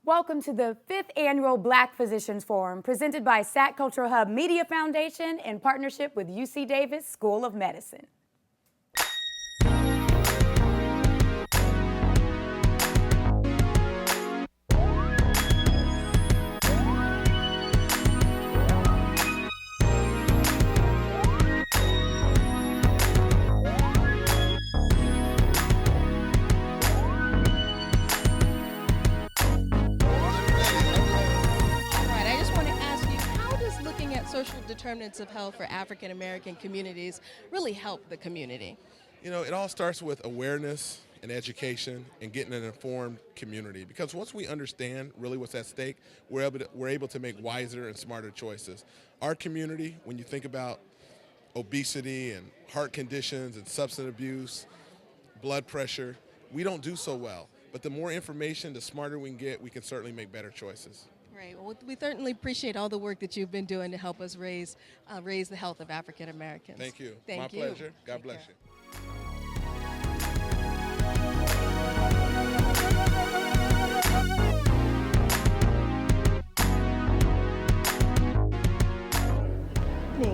Welcome to the 5th Annual Black Physicians Forum, presented by SAC Cultural Hub Media Foundation in partnership with UC Davis School of Medicine. Social determinants of health for African American communities really help the community? You know, it all starts with awareness and education and getting an informed community, because once we understand really what's at stake, we're able to make wiser and smarter choices. Our community, when you think about obesity and heart conditions and substance abuse, blood pressure, we don't do so well. But the more information, the smarter we can get, we can certainly make better choices. Right. Well, we certainly appreciate all the work that you've been doing to help us raise the health of African Americans. Thank you. Thank you. My pleasure. God bless you.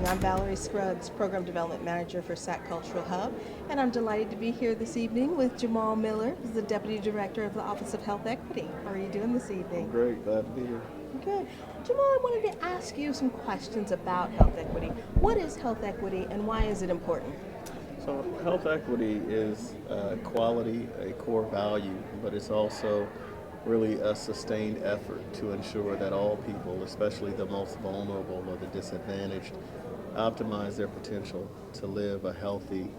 I'm Valerie Scruggs, Program Development Manager for SAC Cultural Hub, and I'm delighted to be here this evening with Jamal Miller, who's the Deputy Director of the Office of Health Equity. How are you doing this evening? Great, glad to be here. Good. Jamal, I wanted to ask you some questions about health equity. What is health equity and why is it important? So health equity is quality, a core value, but it's also really a sustained effort to ensure that all people, especially the most vulnerable or the disadvantaged, optimize their potential to live a healthy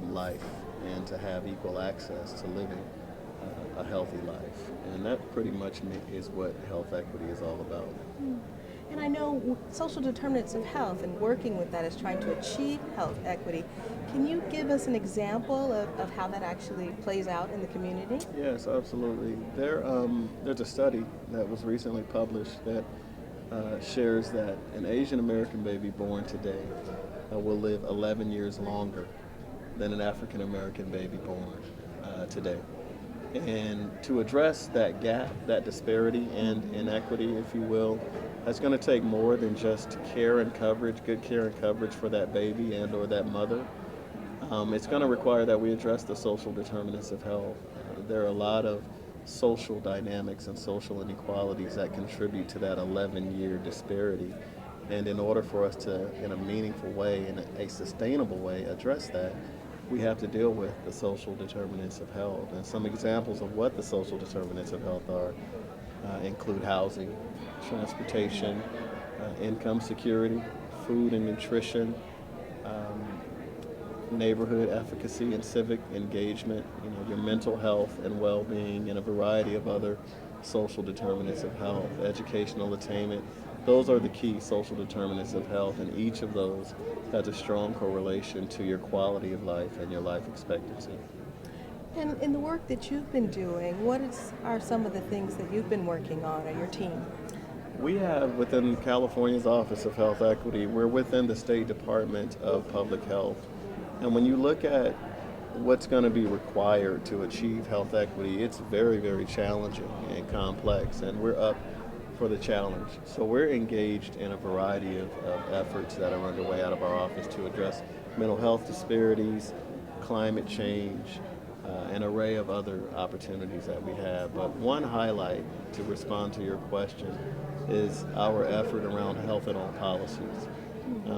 life and to have equal access to living a healthy life. And that pretty much is what health equity is all about. And I know social determinants of health and working with that is trying to achieve health equity. Can you give us an example of how that actually plays out in the community? Yes, absolutely. There's a study that was recently published that shares that an Asian American baby born today will live 11 years longer than an African American baby born today. And to address that gap, that disparity and inequity, if you will, that's going to take more than just care and coverage, good care and coverage for that baby and or that mother. It's going to require that we address the social determinants of health. There are a lot of social dynamics and social inequalities that contribute to that 11-year disparity. And in order for us to, in a meaningful way, in a sustainable way, address that, we have to deal with the social determinants of health. And some examples of what the social determinants of health are include housing, transportation, income security, food and nutrition, neighborhood efficacy and civic engagement, your mental health and well-being, and a variety of other social determinants of health, educational attainment. Those are the key social determinants of health, and each of those has a strong correlation to your quality of life and your life expectancy. And in the work that you've been doing, are some of the things that you've been working on or your team? We have within California's Office of Health Equity, we're within the State Department of Public Health. And when you look at what's going to be required to achieve health equity, it's very, very challenging and complex, and we're up for the challenge. So we're engaged in a variety of efforts that are underway out of our office to address mental health disparities, climate change, an array of other opportunities that we have. But one highlight, to respond to your question, is our effort around health in all policies.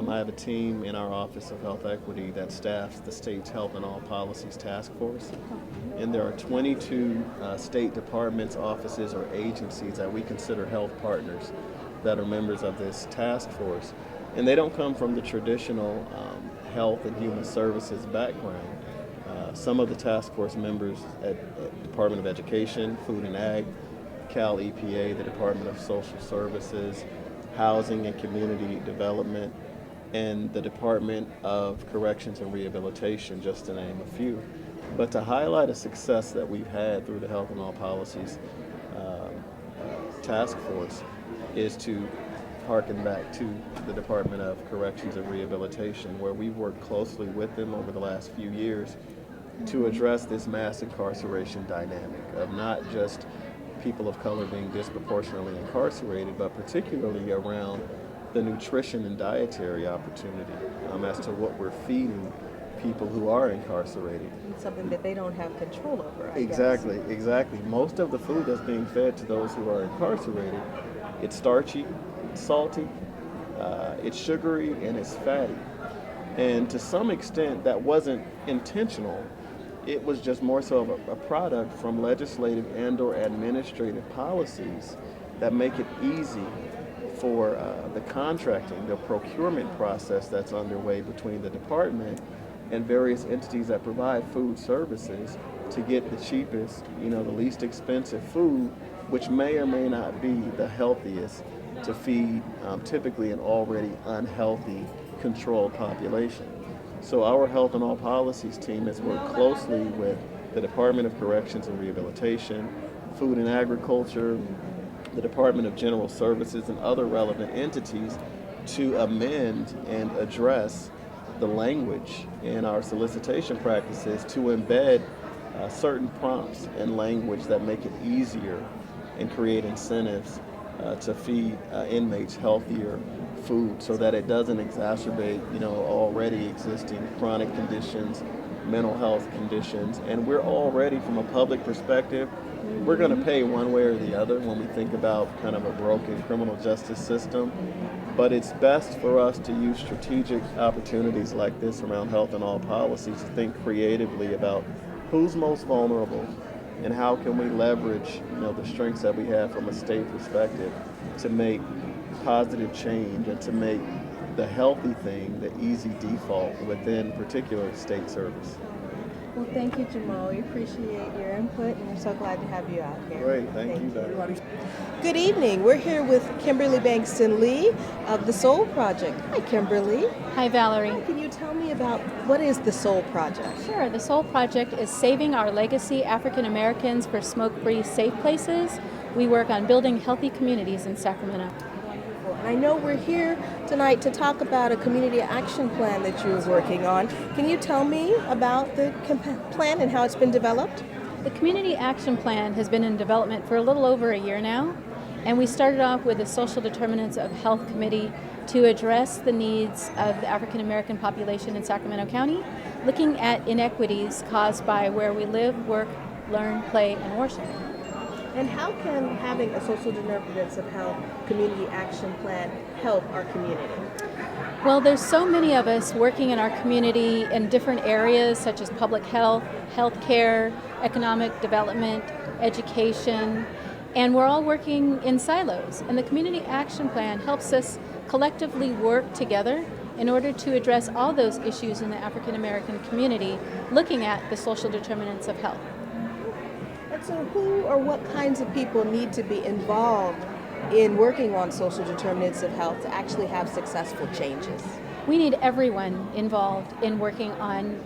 I have a team in our Office of Health Equity that staffs the state's Health in All Policies Task Force. And there are 22 state departments, offices, or agencies that we consider health partners that are members of this task force. And they don't come from the traditional health and human services background. Some of the task force members at Department of Education, Food and Ag, Cal EPA, the Department of Social Services, Housing and Community Development, and the Department of Corrections and Rehabilitation, just to name a few. But to highlight a success that we've had through the Health in All Policies task force is to harken back to the Department of Corrections and Rehabilitation, where we've worked closely with them over the last few years to address this mass incarceration dynamic of not just people of color being disproportionately incarcerated, but particularly around the nutrition and dietary opportunity as to what we're feeding people who are incarcerated. It's something that they don't have control over, I Exactly, exactly. Most of the food that's being fed to those who are incarcerated, it's starchy, it's salty, it's sugary, and it's fatty. And to some extent, that wasn't intentional. It was just more so of a product from legislative and/or administrative policies that make it easy for the contracting, the procurement process that's underway between the department and various entities that provide food services to get the cheapest, the least expensive food, which may or may not be the healthiest to feed typically an already unhealthy, controlled population. So our Health and All Policies team has worked closely with the Department of Corrections and Rehabilitation, Food and Agriculture, the Department of General Services, and other relevant entities to amend and address the language in our solicitation practices to embed certain prompts and language that make it easier and create incentives to feed inmates healthier food so that it doesn't exacerbate, already existing chronic conditions, mental health conditions. And we're already, from a public perspective, we're going to pay one way or the other when we think about kind of a broken criminal justice system. But it's best for us to use strategic opportunities like this around health and all policies to think creatively about who's most vulnerable and how can we leverage, the strengths that we have from a state perspective to make positive change and to make the healthy thing the easy default within particular state service. Well, thank you, Jamal. We appreciate your input, and we're so glad to have you out here. Great, thank you, Dr. Good evening. We're here with Kimberly Bankston Lee of the Soul Project. Hi, Kimberly. Hi, Valerie. Can you tell me about what is the Soul Project? Sure. The Soul Project is saving our legacy African Americans for smoke-free safe places. We work on building healthy communities in Sacramento. And I know we're here tonight to talk about a community action plan that you're working on. Can you tell me about the plan and how it's been developed? The Community Action Plan has been in development for a little over a year now, and we started off with the Social Determinants of Health Committee to address the needs of the African American population in Sacramento County, looking at inequities caused by where we live, work, learn, play, and worship. And how can having a Social Determinants of Health community action plan help our community? Well, there's so many of us working in our community in different areas such as public health, healthcare, economic development, education, and we're all working in silos. And the Community Action Plan helps us collectively work together in order to address all those issues in the African American community, looking at the social determinants of health. And so who or what kinds of people need to be involved in working on social determinants of health to actually have successful changes? We need everyone involved in working on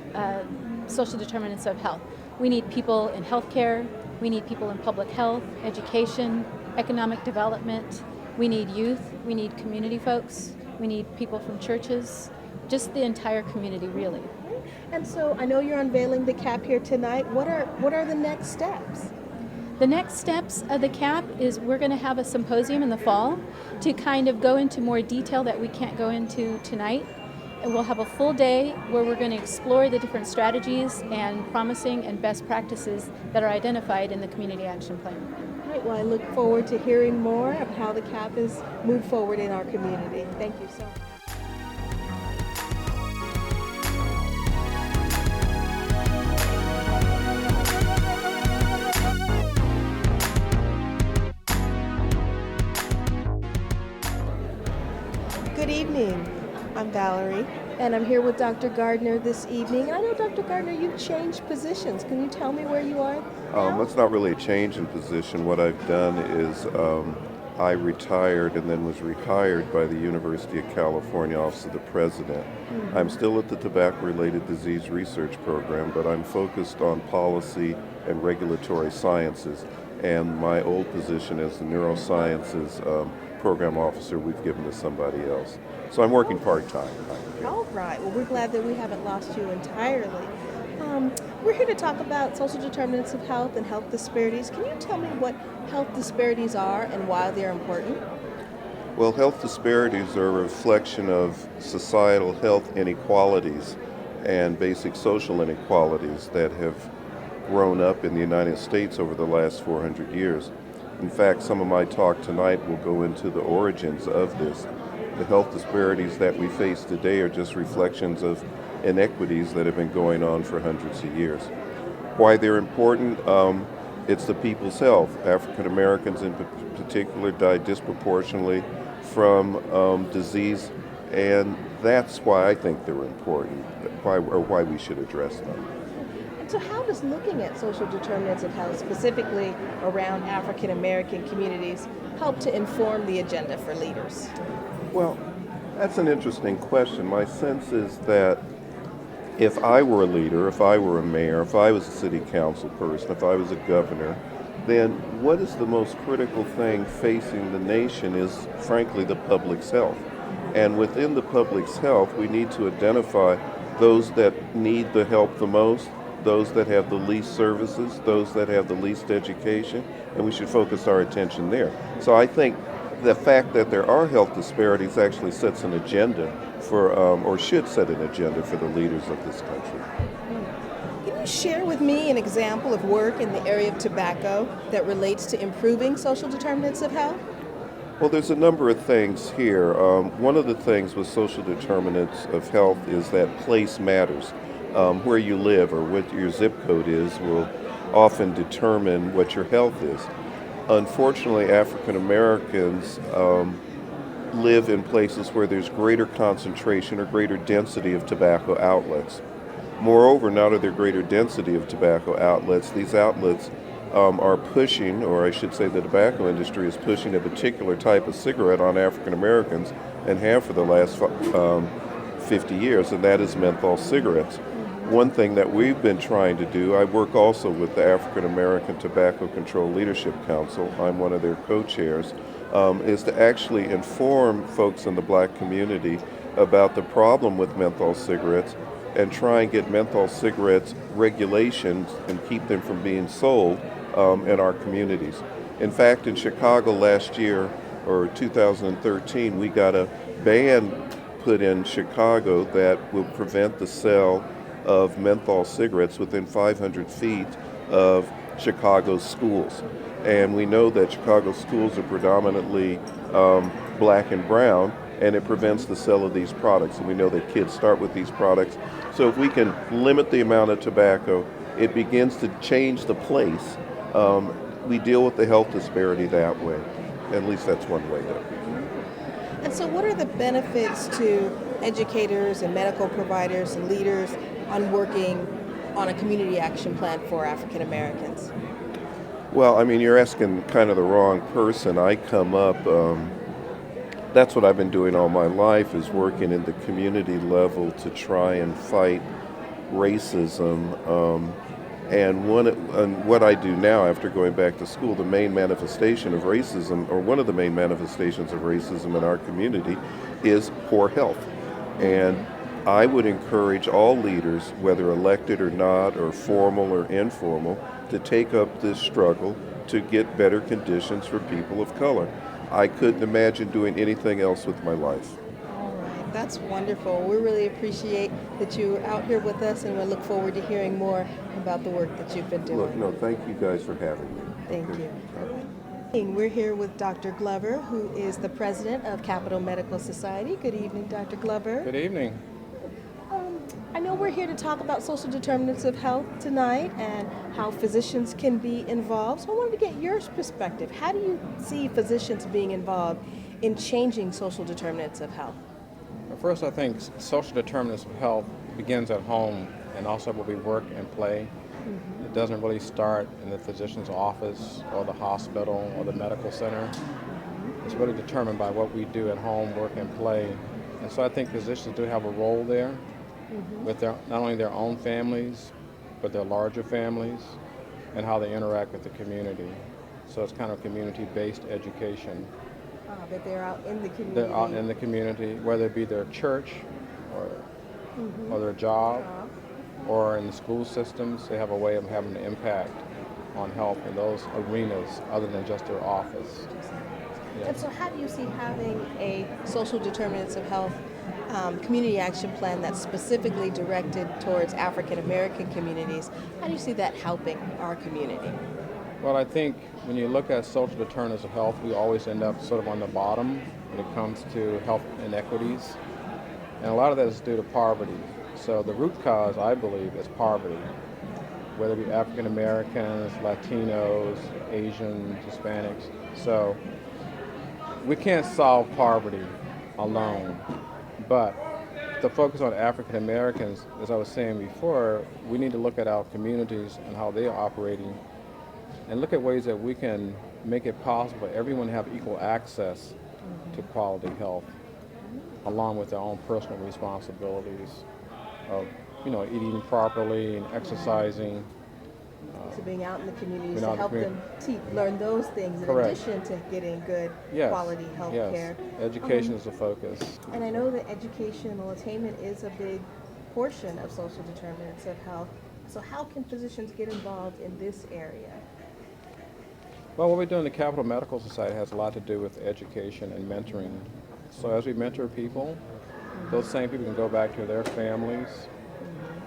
social determinants of health. We need people in healthcare, we need people in public health, education, economic development, we need youth, we need community folks, we need people from churches, just the entire community really. And so I know you're unveiling the CAP here tonight. What are the next steps? The next steps of the CAP is we're going to have a symposium in the fall to kind of go into more detail that we can't go into tonight. And we'll have a full day where we're going to explore the different strategies and promising and best practices that are identified in the Community Action Plan. All right, well, I look forward to hearing more of how the CAP is moved forward in our community. Thank you so much. Good evening. I'm Valerie, and I'm here with Dr. Gardner this evening. And I know, Dr. Gardner, you've changed positions. Can you tell me where you are now? It's not really a change in position. What I've done is I retired and then was rehired by the University of California Office of the President. I'm still at the Tobacco-Related Disease Research Program, but I'm focused on policy and regulatory sciences. And my old position as the Neurosciences Program Officer, we've given to somebody else. So I'm working part-time. All right. Well, we're glad that we haven't lost you entirely. We're here to talk about social determinants of health and health disparities. Can you tell me what health disparities are and why they're important? Well, health disparities are a reflection of societal health inequalities and basic social inequalities that have grown up in the United States over the last 400 years. In fact, some of my talk tonight will go into the origins of this. The health disparities that we face today are just reflections of inequities that have been going on for hundreds of years. Why they're important? It's the people's health. African Americans in particular die disproportionately from disease, and that's why I think they're important, why we should address them. And so how does looking at social determinants of health, specifically around African American communities, help to inform the agenda for leaders? Well, that's an interesting question. My sense is that if I were a leader, if I were a mayor, if I was a city council person, if I was a governor, then what is the most critical thing facing the nation is, frankly, the public's health. And within the public's health, we need to identify those that need the help the most, those that have the least services, those that have the least education, and we should focus our attention there. So I think the fact that there are health disparities actually sets an agenda for, or should set an agenda for the leaders of this country. Can you share with me an example of work in the area of tobacco that relates to improving social determinants of health? Well, there's a number of things here. One of the things with social determinants of health is that place matters. Where you live or what your zip code is will often determine what your health is. Unfortunately, African Americans live in places where there's greater concentration or greater density of tobacco outlets. Moreover, now that there's greater density of tobacco outlets, these outlets are pushing, or I should say the tobacco industry is pushing a particular type of cigarette on African Americans and have for the last 50 years, and that is menthol cigarettes. One thing that we've been trying to do, I work also with the African American Tobacco Control Leadership Council, I'm one of their co-chairs, is to actually inform folks in the black community about the problem with menthol cigarettes and try and get menthol cigarettes regulations and keep them from being sold in our communities. In fact, in Chicago last year, or 2013, we got a ban put in Chicago that will prevent the sale of menthol cigarettes within 500 feet of Chicago's schools. And we know that Chicago schools are predominantly black and brown, and it prevents the sale of these products. And we know that kids start with these products. So if we can limit the amount of tobacco, it begins to change the place. We deal with the health disparity that way. At least that's one way that we can. And so what are the benefits to educators and medical providers and leaders on working on a community action plan for African Americans? Well, I mean, you're asking kind of the wrong person. I come up, that's what I've been doing all my life, is working in the community level to try and fight racism. And what I do now after going back to school, the main manifestation of racism, or one of the main manifestations of racism in our community, is poor health. And I would encourage all leaders, whether elected or not, or formal or informal, to take up this struggle to get better conditions for people of color. I couldn't imagine doing anything else with my life. All right, that's wonderful. We really appreciate that you're out here with us, and we look forward to hearing more about the work that you've been doing. Look, no, thank you guys for having me. Thank you. We're here with Dr. Glover, who is the president of Capital Medical Society. Good evening, Dr. Glover. Good evening. I know we're here to talk about social determinants of health tonight and how physicians can be involved. So I wanted to get your perspective. How do you see physicians being involved in changing social determinants of health? First, I think social determinants of health begins at home and also where we work and play. Mm-hmm. It doesn't really start in the physician's office or the hospital or the medical center. Mm-hmm. It's really determined by what we do at home, work and play. And so I think physicians do have a role there. Mm-hmm. With not only their own families, but their larger families, and how they interact with the community. So it's kind of community-based education. That they're out in the community. They're out in the community, whether it be their church or their job, or in the school systems, they have a way of having an impact on health in those arenas other than just their office. And so how do you see having a social determinants of health community action plan that's specifically directed towards African American communities, how do you see that helping our community? Well, I think when you look at social determinants of health, we always end up sort of on the bottom when it comes to health inequities. And a lot of that is due to poverty. So the root cause, I believe, is poverty, whether it be African Americans, Latinos, Asians, Hispanics. So we can't solve poverty alone, but to focus on African Americans, as I was saying before, we need to look at our communities and how they are operating and look at ways that we can make it possible for everyone to have equal access to quality health, along with their own personal responsibilities of, eating properly and exercising. So being out in the communities being to out in the help them learn those things in Correct. addition to getting good Yes, quality health yes. care. Education is the focus. And I know that educational attainment is a big portion of social determinants of health. So how can physicians get involved in this area? Well, what we do in the Capital Medical Society has a lot to do with education and mentoring. So as we mentor people, those same people can go back to their families,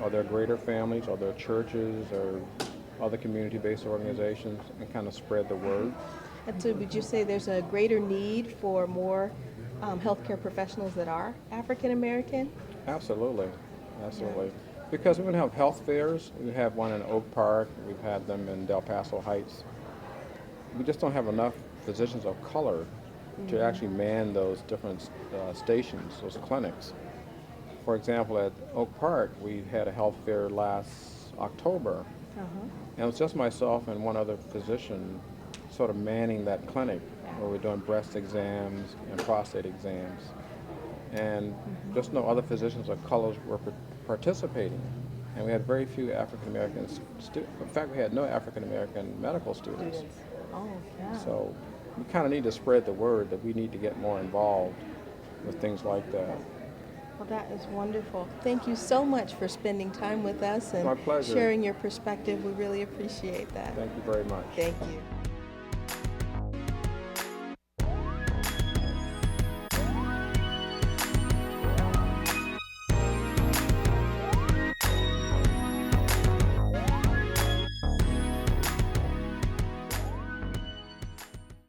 or their greater families, or their churches, or other community-based organizations, and kind of spread the word. And so would you say there's a greater need for more healthcare professionals that are African American? Absolutely, absolutely. Because we're going to have health fairs. We have one in Oak Park. We've had them in Del Paso Heights. We just don't have enough physicians of color to actually man those different stations, those clinics. For example, at Oak Park, we had a health fair last October, and it was just myself and one other physician sort of manning that clinic where we're doing breast exams and prostate exams. And just no other physicians of colors were participating. And we had very few African American students. In fact, we had no African American medical students. Oh, yeah. So we kind of need to spread the word that we need to get more involved with things like that. Well, that is wonderful. Thank you so much for spending time with us and My pleasure. sharing your perspective. We really appreciate that. Thank you very much. Thank you.